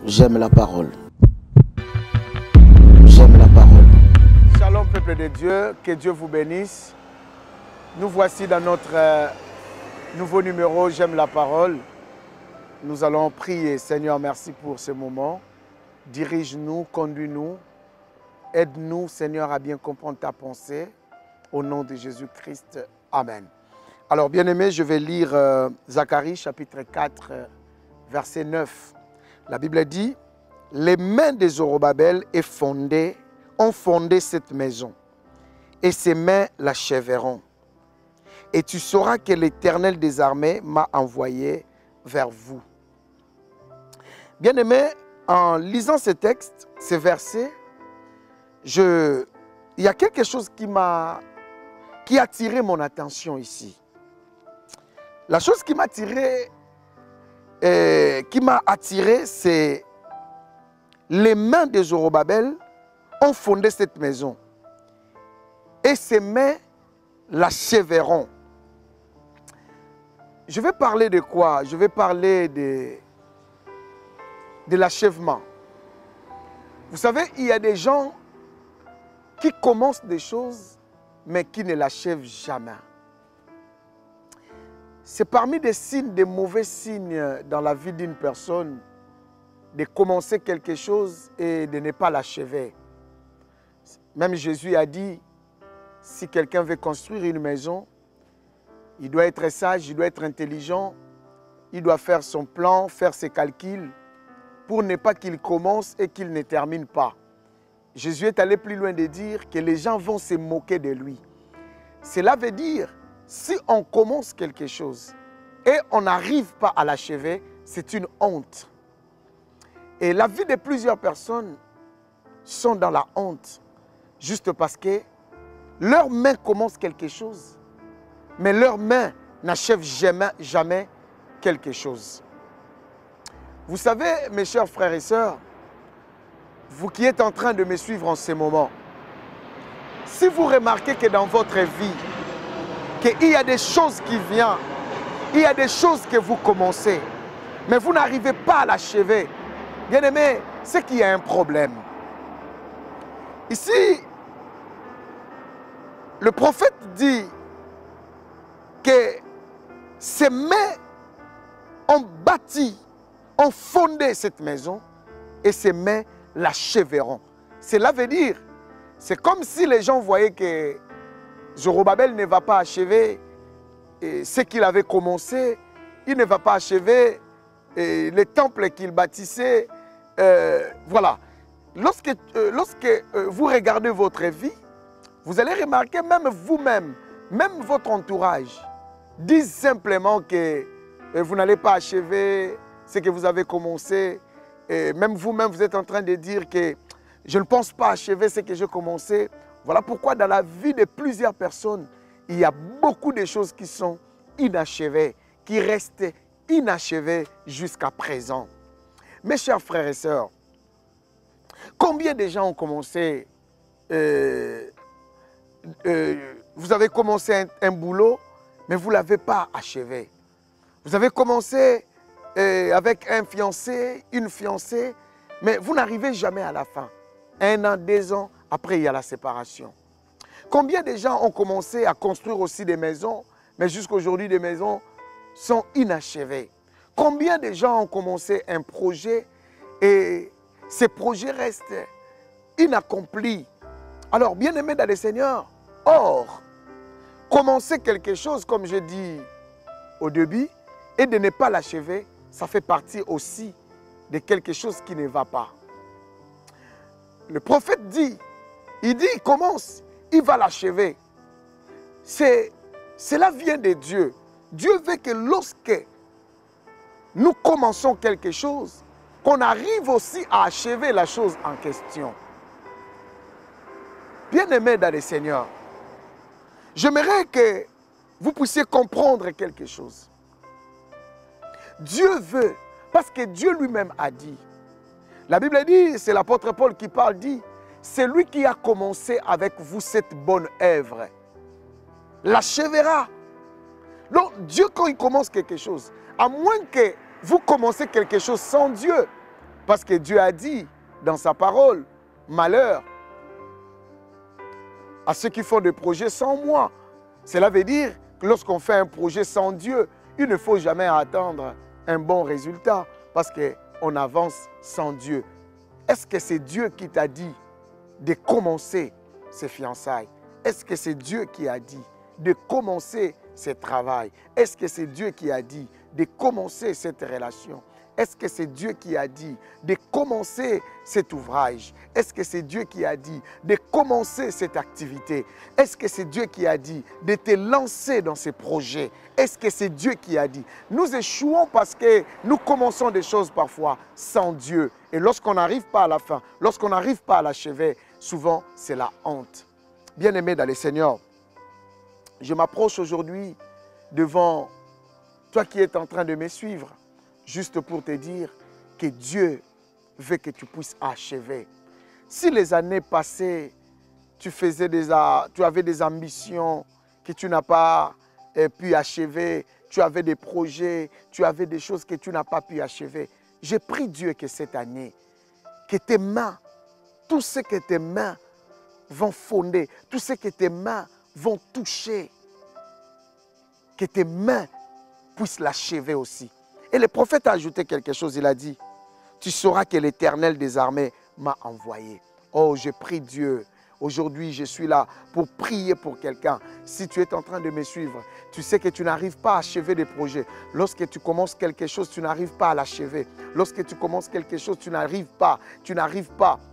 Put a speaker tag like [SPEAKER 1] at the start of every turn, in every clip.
[SPEAKER 1] J'aime la parole. J'aime la parole.
[SPEAKER 2] Shalom peuple de Dieu, que Dieu vous bénisse. Nous voici dans notre nouveau numéro J'aime la parole. Nous allons prier. Seigneur, merci pour ce moment. Dirige-nous, conduis-nous. Aide-nous, Seigneur, à bien comprendre ta pensée. Au nom de Jésus-Christ. Amen. Alors, bien-aimés, je vais lire Zacharie, chapitre 4, verset 9. La Bible dit, « Les mains de Zorobabel ont fondé cette maison, et ses mains l'achèveront. Et tu sauras que l'Éternel des armées m'a envoyé vers vous. » Bien-aimés, en lisant ce texte, ces versets, il y a quelque chose qui a attiré mon attention ici. La chose qui m'a attiré, c'est les mains de Zorobabel ont fondé cette maison et ses mains l'achèveront. Je vais parler de quoi? Je vais parler de l'achèvement. Vous savez, il y a des gens qui commencent des choses mais qui ne l'achèvent jamais. C'est parmi des signes, des mauvais signes dans la vie d'une personne de commencer quelque chose et de ne pas l'achever. Même Jésus a dit, si quelqu'un veut construire une maison, il doit être sage, il doit être intelligent, il doit faire son plan, faire ses calculs, pour ne pas qu'il commence et qu'il ne termine pas. Jésus est allé plus loin de dire que les gens vont se moquer de lui. Cela veut dire, si on commence quelque chose et on n'arrive pas à l'achever, c'est une honte. Et la vie de plusieurs personnes sont dans la honte, juste parce que leurs mains commencent quelque chose, mais leurs mains n'achèvent jamais quelque chose. Vous savez, mes chers frères et sœurs, vous qui êtes en train de me suivre en ce moment, si vous remarquez que dans votre vie, qu'il y a des choses qui viennent, il y a des choses que vous commencez, mais vous n'arrivez pas à l'achever, bien aimé, c'est qu'il y a un problème. Ici, le prophète dit que ses mains ont bâti, ont fondé cette maison et ses mains l'achèveront. Cela veut dire, c'est comme si les gens voyaient que Zorobabel ne va pas achever ce qu'il avait commencé, il ne va pas achever les temples qu'il bâtissait. Voilà. Lorsque vous regardez votre vie, vous allez remarquer même vous-même, même votre entourage, disent simplement que vous n'allez pas achever ce que vous avez commencé. Et même vous-même, vous êtes en train de dire que je ne pense pas achever ce que j'ai commencé. Voilà pourquoi dans la vie de plusieurs personnes, il y a beaucoup de choses qui sont inachevées, qui restent inachevées jusqu'à présent. Mes chers frères et sœurs, combien de gens ont commencé, vous avez commencé un boulot, mais vous ne l'avez pas achevé. Vous avez commencé avec un fiancé, une fiancée, mais vous n'arrivez jamais à la fin. 1 an, 2 ans, après il y a la séparation. Combien de gens ont commencé à construire aussi des maisons, mais jusqu'à aujourd'hui des maisons sont inachevées. Combien de gens ont commencé un projet et ces projets restent inaccomplis. Alors, bien-aimés dans le Seigneur, or, commencer quelque chose, comme je dis au début, et de ne pas l'achever, ça fait partie aussi de quelque chose qui ne va pas. Le prophète dit, il commence, il va l'achever. Cela vient de Dieu. Dieu veut que lorsque nous commençons quelque chose, qu'on arrive aussi à achever la chose en question. Bien-aimés dans le Seigneur, j'aimerais que vous puissiez comprendre quelque chose. Dieu veut, parce que Dieu lui-même a dit, la Bible dit, c'est l'apôtre Paul qui parle, dit, c'est lui qui a commencé avec vous cette bonne œuvre, l'achèvera. Donc Dieu, quand il commence quelque chose, à moins que vous commencez quelque chose sans Dieu, Parce que Dieu a dit dans sa parole, malheur à ceux qui font des projets sans moi. Cela veut dire que lorsqu'on fait un projet sans Dieu, il ne faut jamais attendre un bon résultat parce qu'on avance sans Dieu. Est-ce que c'est Dieu qui t'a dit de commencer ces fiançailles? Est-ce que c'est Dieu qui a dit de commencer ce travail? Est-ce que c'est Dieu qui a dit de commencer cette relation? Est-ce que c'est Dieu qui a dit de commencer cet ouvrage? Est-ce que c'est Dieu qui a dit de commencer cette activité? Est-ce que c'est Dieu qui a dit de te lancer dans ces projets? Est-ce que c'est Dieu qui a dit? Nous échouons parce que nous commençons des choses parfois sans Dieu. Et lorsqu'on n'arrive pas à la fin, lorsqu'on n'arrive pas à l'achever, souvent c'est la honte. Bien-aimé dans le Seigneur, je m'approche aujourd'hui devant toi qui es en train de me suivre, juste pour te dire que Dieu veut que tu puisses achever. Si les années passées, tu avais des ambitions que tu n'as pas pu achever, tu avais des projets, tu avais des choses que tu n'as pas pu achever, j'ai prie Dieu que cette année, que tes mains, tout ce que tes mains vont fonder, tout ce que tes mains vont toucher, que tes mains puissent l'achever aussi. Et le prophète a ajouté quelque chose, il a dit, tu sauras que l'Éternel des armées m'a envoyé. Oh, j'ai prie Dieu. Aujourd'hui, je suis là pour prier pour quelqu'un. Si tu es en train de me suivre, tu sais que tu n'arrives pas à achever des projets. Lorsque tu commences quelque chose, tu n'arrives pas à l'achever. Lorsque tu commences quelque chose, tu n'arrives pas.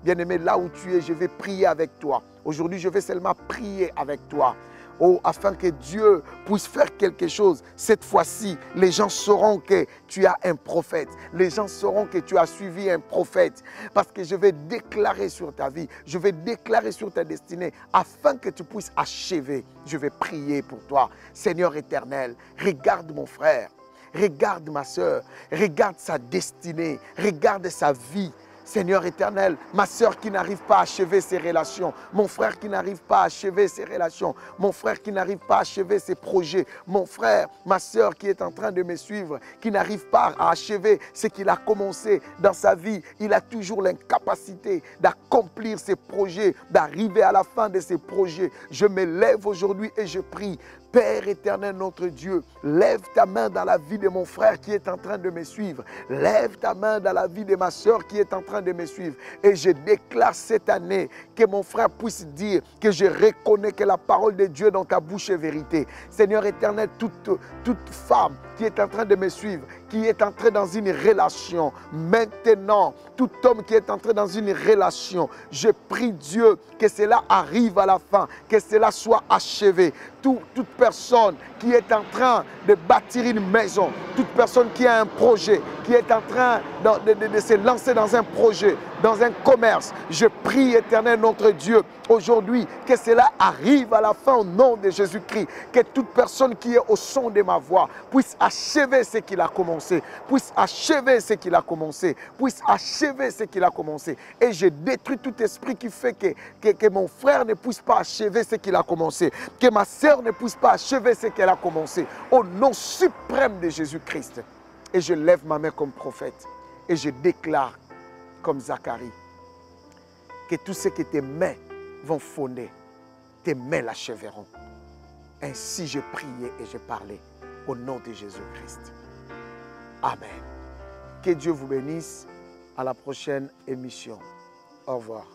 [SPEAKER 2] Bien-aimé, là où tu es, je vais prier avec toi. Aujourd'hui, je vais seulement prier avec toi. Oh, afin que Dieu puisse faire quelque chose. Cette fois-ci, les gens sauront que tu as un prophète. Les gens sauront que tu as suivi un prophète. Parce que je vais déclarer sur ta vie, je vais déclarer sur ta destinée, afin que tu puisses achever. Je vais prier pour toi. Seigneur éternel, regarde mon frère, regarde ma soeur, regarde sa destinée, regarde sa vie. Seigneur éternel, ma soeur qui n'arrive pas à achever ses relations, mon frère qui n'arrive pas à achever ses relations, mon frère qui n'arrive pas à achever ses projets, mon frère, ma soeur qui est en train de me suivre, qui n'arrive pas à achever ce qu'il a commencé dans sa vie. Il a toujours l'incapacité d'accomplir ses projets, d'arriver à la fin de ses projets. Je me lève aujourd'hui et je prie. Père éternel, notre Dieu, lève ta main dans la vie de mon frère qui est en train de me suivre. Lève ta main dans la vie de ma soeur qui est en train de me suivre. Et je déclare cette année que mon frère puisse dire que je reconnais que la parole de Dieu dans ta bouche est vérité. Seigneur éternel, toute femme qui est en train de me suivre, qui est entré dans une relation, maintenant, tout homme qui est entré dans une relation, je prie Dieu que cela arrive à la fin, que cela soit achevé. Toute personne qui est en train de bâtir une maison, toute personne qui a un projet, qui est en train de se lancer dans un projet, dans un commerce, je prie éternel notre Dieu, aujourd'hui, que cela arrive à la fin au nom de Jésus-Christ, que toute personne qui est au son de ma voix puisse achever ce qu'il a commencé, puisse achever ce qu'il a commencé, puisse achever ce qu'il a commencé. Et je détruis tout esprit qui fait que mon frère ne puisse pas achever ce qu'il a commencé, que ma sœur ne puisse pas achever ce qu'elle a commencé, au nom suprême de Jésus-Christ. Et je lève ma main comme prophète et je déclare comme Zacharie que tout ce que tes mains vont fonder, tes mains l'achèveront. Ainsi je priais et je parlais au nom de Jésus-Christ. Amen. Que Dieu vous bénisse. À la prochaine émission. Au revoir.